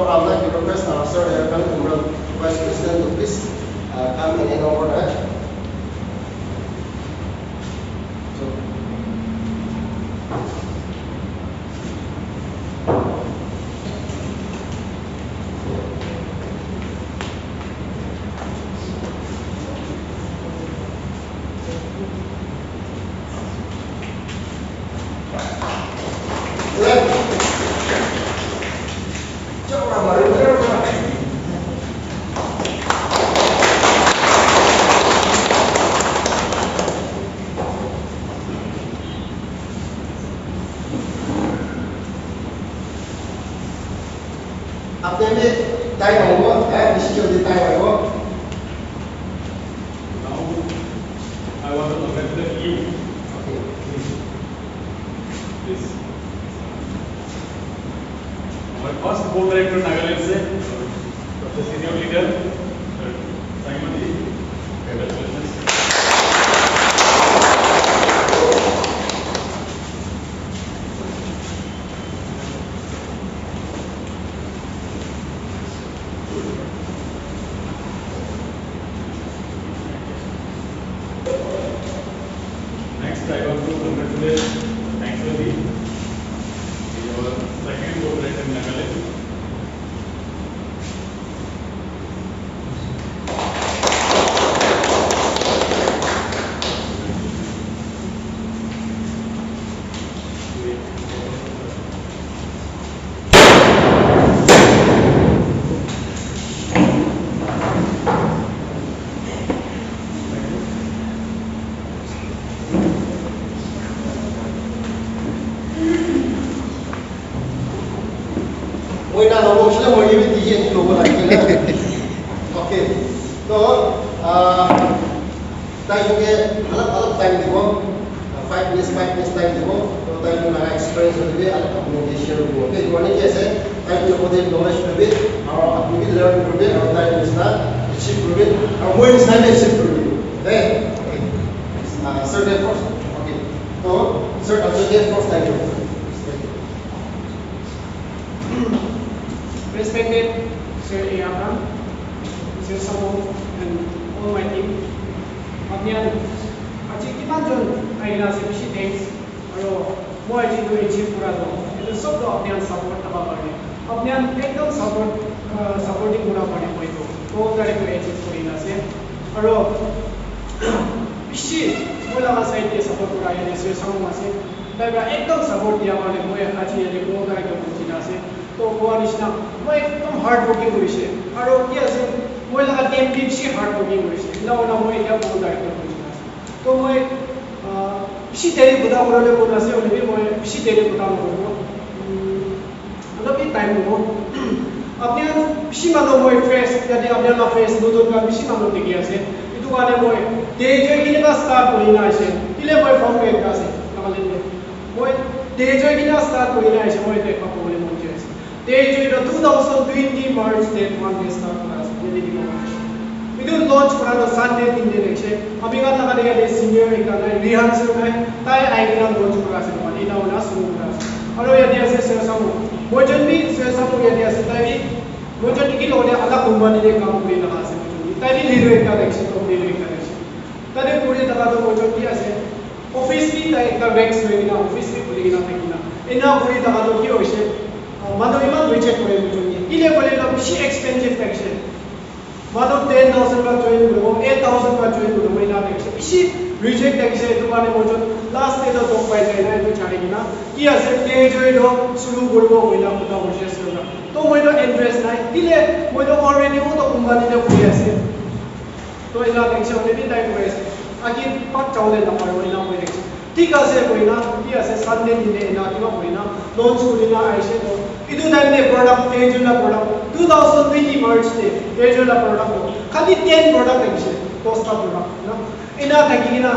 I would like to request our Sir Eric Umrah, Vice President, to please come in and over that. After me, time I work, this is the time I work. Now, I want to congratulate you. Okay. Please. My first board director Nagaland se, the senior leader, Simon ji. Congratulations. Next, I want to congratulate Thankfully, your second board director in Nagaland. Ôi na nó một lần mới đi thì hiện lộ lại cái này. Ok. So, tay cái alap time di ko 5 minutes time di ko. So tayo na experience lebih alap communication lebih. Okay, gua ni कैसे tayo na pwede knowledge lebih, our activity learn lebih, our time is not achieve lebih, our more is time achieve lebih. Okay. Sir, get first. Okay. So, sir, also get first time. Respected Sir Abraham, Sir Samo, and all my team. Apnian, aji kiman jon aina se bishi thanks. Aro mo aji do achieve pura do. Ito sob do apnian support taba pare. Apnian ekdom supporting pura pare moi to. To tare ko achieve korina se. Aro bishi mo laga side te support pura ya Sir Samo ma se. Taibra ekdom support dia pare mo aji ye ko tare ko pujina se. तो गोवा निशना मैं एकदम hard working हुई है और ये ऐसे मैं लगा टीम टीम से हार्ड वर्किंग हुई है ना ना मैं क्या बोल रहा है तो मैं इसी तेरे बुदा बोले बोलना से उन्हें भी मैं इसी तेरे बुदा बोलूँगा मतलब ये टाइम हो अपने इसी मानो मैं फ्रेश यदि अपने ना फ्रेश दो का इसी मानो दिखिए ऐसे itu वाले मैं तेज़ की ना स्टार्ट करी ना ऐसे इले मैं फॉर्म में एक ऐसे नमले मैं तेज़ की ना स्टार्ट करी ना ऐसे मैं देखा बोले मुझे They joined the 2020 March date one day start class. We do launch for the Sunday in the election. Amiga na kaya the senior ekana rehearsal kai tay ay na launch for us one ina una sunu class. Aro yadi ase sir samu. Mojon bi sir samu yadi ase tay bi mojon ki lode ala kumbani de kaam kuri na ase mojon. Tay bi leader ekta election to leader ekta election. Tade puri taka to mojon ki ase office bi tay ekta ranks me na office bi puri na thakina. Ina puri taka to ki hoise मानो इमान reject करे मुझे इले बोले ना बिशी expensive tax मानो 10,000 का join करो 8,000 का join करो मैं ना टैक्स बिशी रिजेक्ट टैक्स है तुम्हारे मुझे लास्ट डे तो पाई जाए ना तो चाहेगी ना कि ऐसे ते join हो शुरू करो मैं ना पता हो जैसे होगा तो मैं तो इंटरेस्ट ना इले मैं तो ऑलरेडी वो तो कुंभानी ने पूरी ऐसे तो इला टैक्स होने भी टाइम वेस्ट आगे पाँच चावले ना पड़ो इला मैं टैक्स ठीक है कोई ना कि ऐसे संडे दिन है ना कि वो कोई ना लॉन्च कोई ना ऐसे तो इधर टाइम में प्रोडक्ट तेजुला प्रोडक्ट 2020 मार्च से तेजुला प्रोडक्ट खाली 10 प्रोडक्ट ऐसे टोस्टा प्रोडक्ट ना इना थकी ना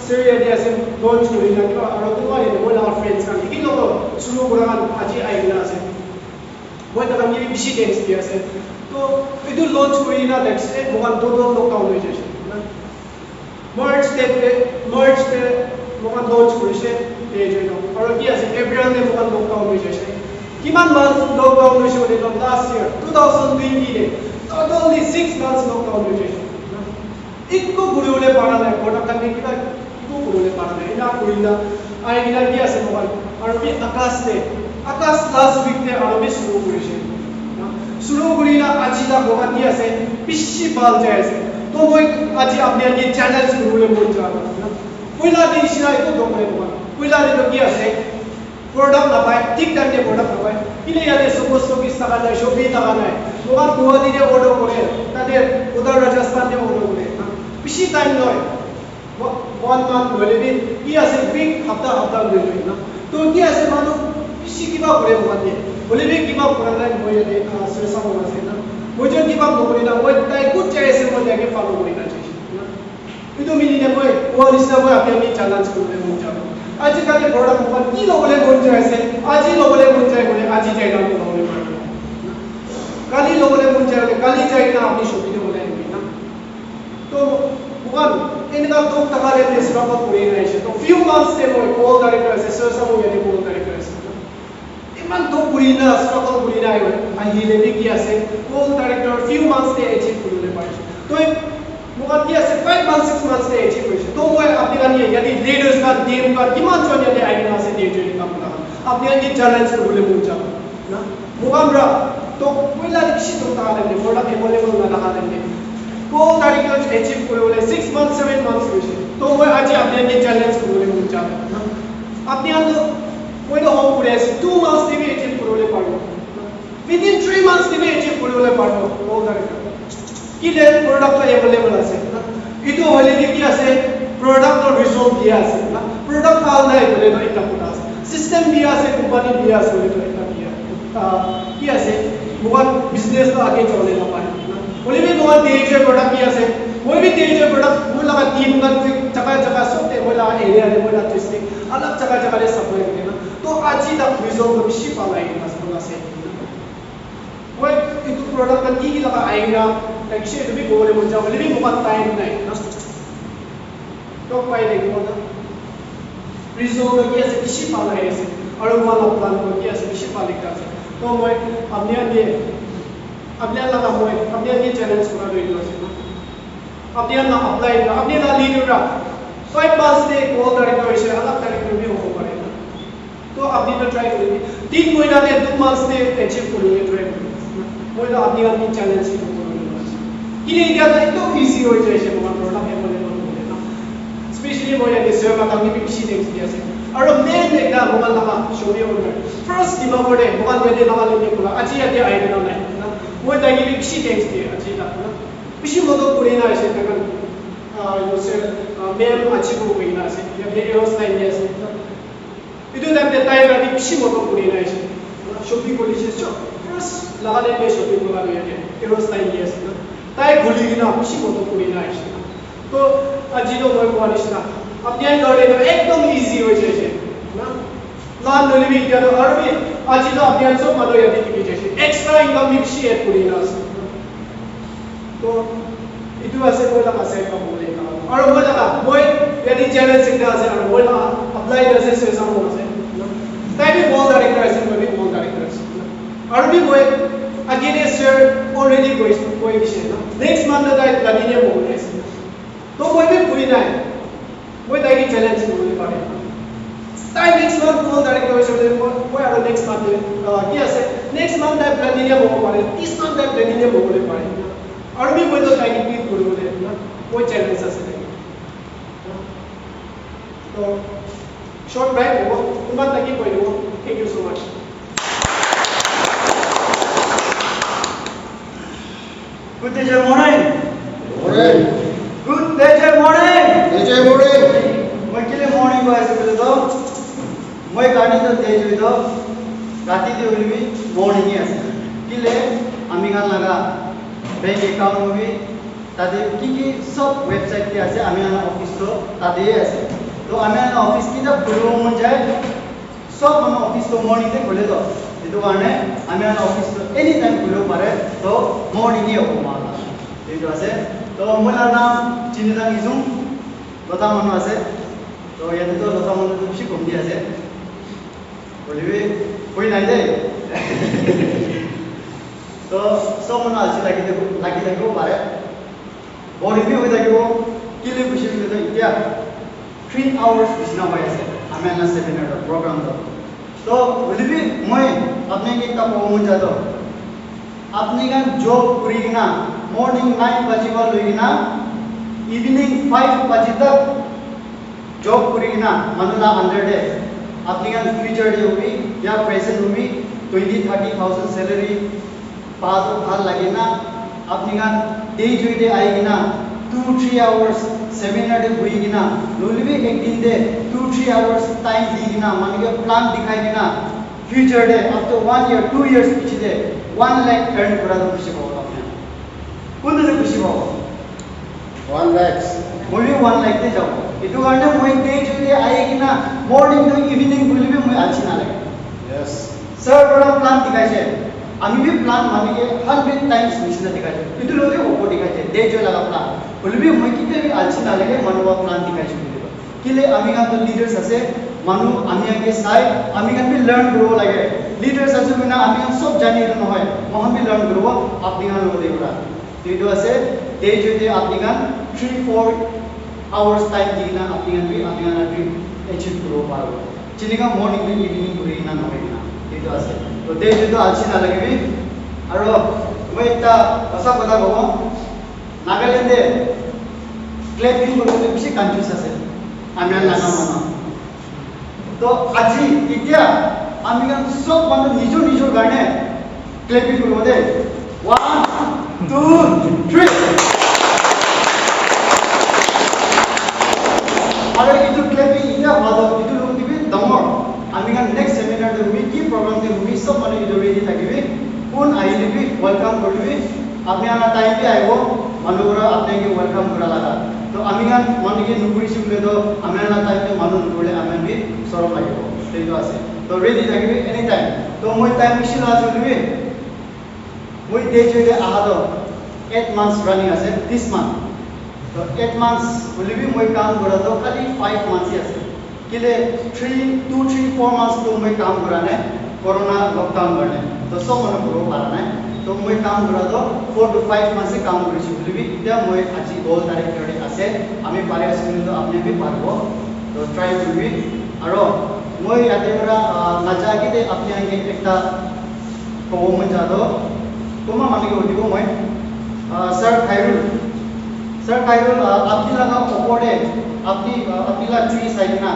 सीरियस ऐसे लॉन्च कोई ना कि और तुम्हारे वो ना फ्रेंड्स का कि लोग शुरू करा आज आई ना से वो तो हम ये बिशी टेंस दिया से तो इधर लॉन्च कोई ना ऐसे बहुत दो लॉकडाउन हुए जैसे ना मार्च पे मुझे लॉन्च करेंगे ये जो और क्या ऐसे अप्रैल में मुझे लॉकडाउन हुई जैसे किमान मंथ लॉकडाउन हुई शो देखो last year 2020 de totally 6 months lockdown duration ikko gurule para na product kan kita ikko gurule para na ina kuila ai ina dia se mobile arobi akas last week te arobi shuru kurise shuru kurina ajida goba dia se pishi bal jai se to moi aji apne ye channels gurule mon ja na kuila din shira ikko domre goba kuila de to dia se product na pai tik time de product na pai ile yade suppose to kis taka na shopi taka na goba guwahati de order kore tade udar rajasthan de order kore pishi time loy 1 month hole bi ki ase big hafta loi na to ki ase manu pishi kiba kore mate hole bi kiba kora na moi yade sesa hola se na moi jon kiba kore na moi tai good chai se moi lage follow kore na chai na ido mili ne moi ko lista moi apne challenge kore mo cha आज कल के product ऊपर की लोगों ने बोल जाए से आज ही लोगों ने बोल जाए बोले आज ही जाएगा लोगों ने कल ही लोगों ने बोल जाए कल ही जाएगा अपनी शॉपिंग में बोले ना तो वन इनका तो टका लेते स्टॉक अप पूरी नहीं है तो फ्यू मंथ्स से वो कॉल डायरेक्टर से सर सब ये कॉल डायरेक्टर से इमान तो पूरी ना स्टॉक अप पूरी नहीं है आई ही लेने किया से कॉल डायरेक्टर फ्यू मंथ्स से अचीव पूरी ले पाए तो मुझे किया से 5 months 6 months से अचीव हुई तो वो अपने का नहीं यदि लीडर्स का टीम का डिमांड जो यदि आईना से दे जो काम करा अपने का चैलेंज को बोले मुझे ना मुकाबला तो कोई लाभ किसी तो कहा लेंगे प्रोडक्ट अवेलेबल ना कहा लेंगे को तारीख को अचीव को बोले 6 months 7 months हुई तो वो आज अपने के चैलेंज को बोले मुझे ना अपने आप तो कोई तो होम पूरे 2 months से भी अचीव को बोले पारो within 3 months से भी अचीव को बोले पारो को तारीख कि ले प्रोडक्ट अवेलेबल আছে না ইটো হলে কি আছে প্রোডাক্ট और রিজল্ট দিয়া আছে না প্রোডাক্ট ভাল নাই বলে তো এটা কথা আছে সিস্টেম দিয়া আছে কোম্পানি দিয়া আছে বলে তো এটা দিয়া কি আছে মোবাইল বিজনেস তো আগে চলে না পারে না বলে भी मोबाइल तेज है प्रोडक्ट की আছে कोई भी तेज है प्रोडक्ट वो लगा टीम का जगह सब ते बोला एरिया ने बोला डिस्ट्रिक्ट अलग जगह ले सप्लाई करते ना तो आज ही तक रिजल्ट को शिप आ गई बस बोला से वो इतो प्रोडक्ट का की लगा आएगा एक्चुअली तो भी बोले मुझे बोले भी बहुत टाइम नहीं ना तो पाई देखो ना रिजल्ट को कैसे किसी पाला है ऐसे और वाला प्लान को कैसे किसी पाले का तो मैं अपने लगा मैं अपने चैलेंज पूरा ले लो से ना अपने ना अप्लाई अपने ना लीडर रा 5 months से कॉल डायरेक्टर से अलग डायरेक्टर भी हो पड़ेगा तो अपनी तो ट्राई करेंगे 3 महीना से 2 months से अचीव करेंगे ट्राई करेंगे मैं अपनी चैलेंज को ini dia itu easy हो जाए से मोबाइल प्रोडक्ट अवेलेबल होने ना स्पेशली वो ये सर्वर का भी किसी देख दिया से और मेन एक दा मोबाइल लगा शोबी ऑर्डर फर्स्ट दिमा पड़े मोबाइल ये लगा लेने को अच्छी आती है ना ना वो दागी भी किसी देख दिया अच्छी ना ना किसी मोदो पूरे ना ऐसे तक यो से मेन अच्छी को कोई ना से ये एरोस्लाइन ये से इधर तक देता है कि किसी मोदो पूरे ना ऐसे शोबी को लिखे जो फर्स्ट लगा लेने शोबी को लगा लेने एरोस्लाइन ये से ताई भूली ना खुशी को तो पूरी ना है तो अजीनो मैं को अनिश्ना अपने लड़े तो एकदम इजी हो जाए ना लान नली भी क्या तो और भी अजीनो अपने सब मनो यदि की जैसे एक्स्ट्रा इनकम भी शेयर पूरी ना तो इतु ऐसे कोई लगा से का बोलेगा और वो लगा वो यदि चैलेंज सिग्नल से और वो ना अप्लाई जैसे से सब हो से ताई भी बोल डायरेक्टर ऐसे कोई भी बोल डायरेक्टर और भी वो against your already coefficient ना next month that प्लैटिनम हो गया है तो कोई भी पूरी ना है वो दाई चैलेंज बोलने पड़े ताई नेक्स्ट मंथ कॉल डायरेक्टर से वो यार नेक्स्ट मंथ क्या है नेक्स्ट मंथ that प्लैटिनम हो पड़े 30 मंथ that प्लैटिनम हो पड़े और भी कोई तो ताई की बोले ना वो चैलेंज है तो शॉर्ट ब्रेक हो तुम बात तक कोई हो thank you so much Good day, morning. Morning. Good day, morning. DJ morning. मैं किले morning को ऐसे बोले तो मैं गाड़ी तो तेज हुई तो राती दी हुई भी morning ही ऐसे किले आमी गान लगा बैंक अकाउंट में भी तादे की सब वेबसाइट के ऐसे आमी गान ऑफिस तो तादे ऐसे तो आमी गान ऑफिस की जब खुले मन जाए सब हम ऑफिस तो morning से खुले तो itu karena kami anak office tu anytime boleh pare to morning ni aku malah itu aja to mula nama Chintan Izung lota manu aja to yang itu lota manu tu sih komdi aja boleh koi naik deh তো সব মনে আলসি লাগি থাকিব পাৰে body B হৈ থাকিব কিলে বুজি গ'লে তো এতিয়া 3 hours বিছনা হৈ আছে আমি না সেমিনাৰ প্ৰগ্ৰামটো তো বুলিবি মই আপোনাক একটা কমন যাতো আপনি গান জব করি না মর্নিং 9 बजे को लगिना इवनिंग 5 बजे तक जॉब करी ना मनला 100 डे अपनी गान फ्यूचर डे होगी या प्रेजेंट होगी 20-30,000 सैलरी पास भाल लगे ना अपनी गान डे जो डे आएगी ना 2-3 आवर्स सेमिनार डे हुई ना लोली भी एक दिन दे 2-3 आवर्स टाइम दी ना मान के प्लान दिखाएगी ना future day after 1 year 2 years पीछे दे 1 lakh earn करा तो खुशी पाओ अपने कौन से खुशी पाओ 1 lakhs बोलिए 1 lakh दे जाओ इतो करने मोई डे जो डे आएगी ना मॉर्निंग टू इवनिंग बोली भी मोई अच्छी ना लगे yes सर बड़ा प्लान दिखाई छे আমি भी प्लान माने के 100 टाइम्स मिशन दिखाई छे इतो लोगे ओपो दिखाई छे डे जो लगा प्लान बोली भी मोई किते भी अच्छी ना लगे मनवा प्लान दिखाई छे किले আমি গান তো লিডার্স আছে মানু আমি আগে চাই আমি গান বি লার্ন করব লাগে লিডার্স আছে বিনা আমি গান সব জানি নহয় মহান বি লার্ন করব আপনি গান লগে পুরা তো আছে ডে যদি আপনি গান 3-4 আওয়ার্স টাইম দিনা আপনি গান ড্রিম অ্যাচিভ করব পারব চিনিকা মর্নিং বি ইভিনিং করি না নহয় না তো আছে তো ডে যদি আলসি না লাগবি আর মই একটা কথা কব নাগাল্যান্ডে ক্লেপিং করতে বেশি কনফিউজ আছে আমি লাগা মানা তো আজি এতিয়া আমি গান সব মানুষ নিজ গানে ক্লেপিং করব দে 1 2 3 আরে ইটো ক্লেপিং ইটা ভালো ইটো লোক দিবি দমর আমি গান নেক্সট সেমিনার দে উই কি প্রোগ্রাম দে উই সব মানে ইটো রেডি থাকিবি কোন আইলিবি ওয়েলকাম করবি আপনি আনা টাইম বি আইবো মানুষরা আপনাকে ওয়েলকাম করা লাগা তো আমি গান মানুষকে নুকুরিছি বলে তো আমি না টাইমে মানুষ নুকুরলে আমি বি সরম লাগিব সেইটো আছে তো রেডি থাকিবি এনি টাইম তো মই টাইম মিছিল আছে বলিবি মই ডে জেগে আহা তো 8 months রানিং আছে this month তো 8 months বলিবি মই কাম করা তো খালি 5 months আছে কিলে 2-3-4 months তো মই কাম করা নাই করোনা লকডাউন করনে তো সব মনে করব পারা নাই তো মই কাম করা তো 4 to 5 months এ কাম করেছি বলিবি এটা মই আজি গোল তারিখ ধরে আছে আমি পারে আছি কিন্তু আপনি বি পারবো তো ট্রাই করবি আর মই ইয়াতে ওরা নাজা কি আপনি আগে একটা কব মন যাদো তোমা মানিকে দিব মই স্যার খাইরুল আপনি লাগা ওপরে আপনি লা ট্রি সাইড না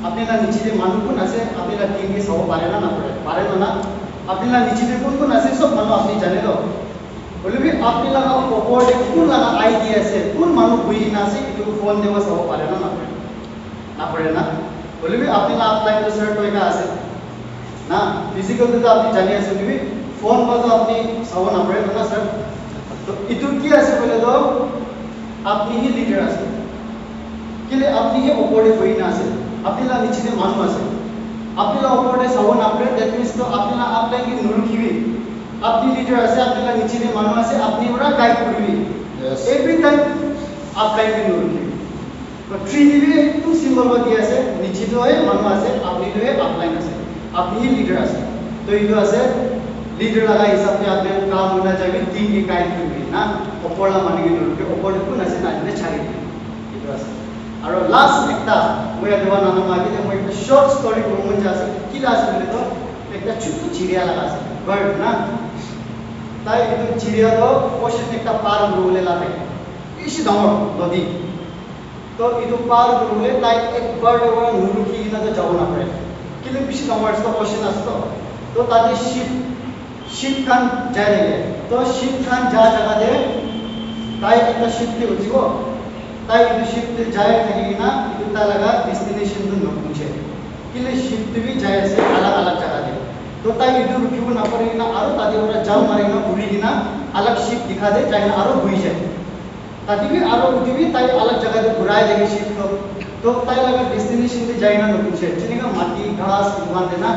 আপনি লা নিচে যে মানুষ কোন আছে আপনি লা টিম কে সব পারে না পারে না আপনি লা নিচে যে কোন আছে সব মানুষ আপনি জানে তো বলিবি আপনি লাগা ওপরে কোন লাগা আইডিয়া আছে কোন মানুষ বুঝি না আছে কিন্তু ফোন দেওয়া সব পারে না পারে না বলিবি আপনি লা অফলাইন তো স্যার কইকা আছে না ফিজিক্যাল তো আপনি জানি আছে বলিবি ফোন বাজো আপনি সব না পারে না স্যার তো ইটো কি আছে বলে তো আপনি হি লিডার আছে কিলে আপনি হি ওপরে বই না আছে আপনি লা নিচে যে মানুষ আছে আপনি লা ওপরে সব না পারে দ্যাট মিন্স তো আপনি লা আপলাই কি নুরুকিবি আপনি লিডার আছে আপনি লা নিচে যে মানুষ আছে আপনি ওরা গাইড করবি এভরি টাইম আপলাই কি নুরুকিবি তো 3 দিবি একটু সিম্বল বা দিয়ে আছে নিচে তো হয় মানুষ আছে আপনি তো আপলাইন আছে আপনি হি লিডার আছে তো ইটো আছে लीडर लगा हिसाब से आपने काम होना चाहिए टीम की गाइड करबी ना ओपरला माने के नुरके ओपर कोन আছে না দিলে ছাড়ি এটা আছে আর লাস্ট একটা মই দেওয়া নানা মাকে যে মই একটা শর্ট স্টোরি করব আছে কি আছে বলে তো একটা ছোট চিড়িয়া লাগা আছে বার্ড না তাই কিন্তু চিড়িয়া তো ওশেন একটা পার বলে লাগে বেশি দামর নদী তো ಇದು পার বলে তাই এক বার্ড ওরা নুরকি না তো যাও না পারে কিন্তু বেশি দামর তো ওশেন আসতো তো তাদের শিপ খান যায় রে তো শিপ খান যা জায়গা দে তাই একটা শিপতে উঠিব তাই কিন্তু শিপতে যায় থাকি না কিন্তু তা লাগা ডেস্টিনেশন তো নপুছে কিলে শিপতে भी যায় আছে अलग अलग জায়গা দে তো তাই ইদু রুকিব না পারে না আর তাদের ওরা জাল মারে না উড়ি না अलग শিপ দিখা দে চাই না আর হই যায় তাতে भी আর উঠিবি তাই अलग জায়গা দে ঘুরায় দেগে শিপ তো তাই লাগা ডেস্টিনেশন তে যায় না নপুছে চিনিকা মাটি ঘাস উগান দে না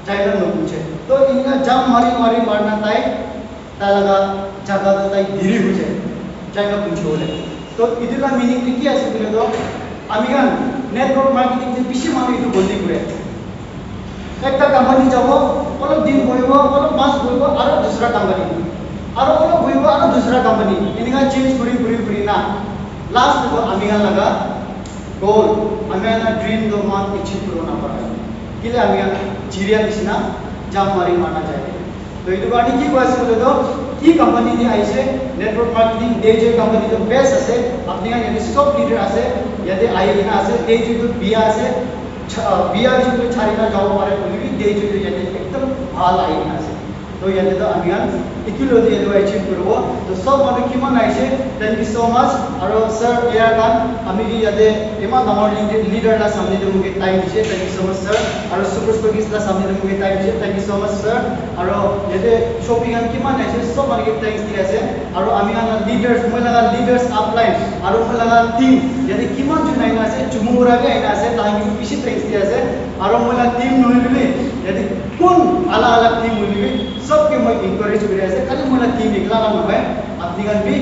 जायगा न पूछे तो इनका जम मारी मारना ताई तालगा जगह तो ताई धीरे हो जाए जायगा पूछे बोले तो इधरला मीनिंग की আছে বলে তো আমি গান নেটওয়ার্ক মার্কেটিং যে বেশি মানুষ একটু বলতে করে একটা কোম্পানি যাব অলপ দিন বইব অলপ মাস বইব আর দুসরা কোম্পানি और वो लोग हुई और दूसरा कंपनी इनका चेंज पूरी ना लास्ट तो अमीगन लगा गोल अमीगन ड्रीम दो मान अचीव करो ना पड़ा कि ले अमीगन चिड़िया किसना जाम मारी मारना चाहिए तो ये बात की बात बोले तो की कंपनी ने ऐसे नेटवर्क मार्केटिंग डेजे कंपनी तो बेस्ट আছে আপনি यदि स्टॉक लीडर আছে यदि आईना আছে डेजे तो बिया আছে बिया जो छारीना जाओ पारे बोली भी डेजे तो यदि एकदम ভাল आईना আছে तो यदि तो अभियान इकिलो दे यदि अचीव करबो तो सब माने किमान आइसे थैंक यू सो मच और सर यार कान আমি কি यदि इमा नंबर लीडर ला सामने दे मुके टाइम दिसे thank you so much sir और सुपर स्टॉकिस्ट ला सामने दे मुके टाइम दिसे thank you so much sir और यदि शॉपिंग हम किमान आइसे सब माने थैंक्स दिया আছে और আমি আনা लीडर्स মই लगा लीडर्स अपलाइन और মই लगा टीम यदि किमान जो नाइना আছে चुमुरा भी आइना আছে ताकि किसी थैंक्स दिया আছে और মই लगा टीम नहले यदि কোন अलग-अलग टीम होली सबके मैं इनकरेज कर रहा है खाली मैं टीम एकला ना नहय आपनी गान भी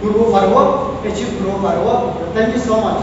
पूर्व पारबो अचीव करो पारबो थैंक यू सो मच।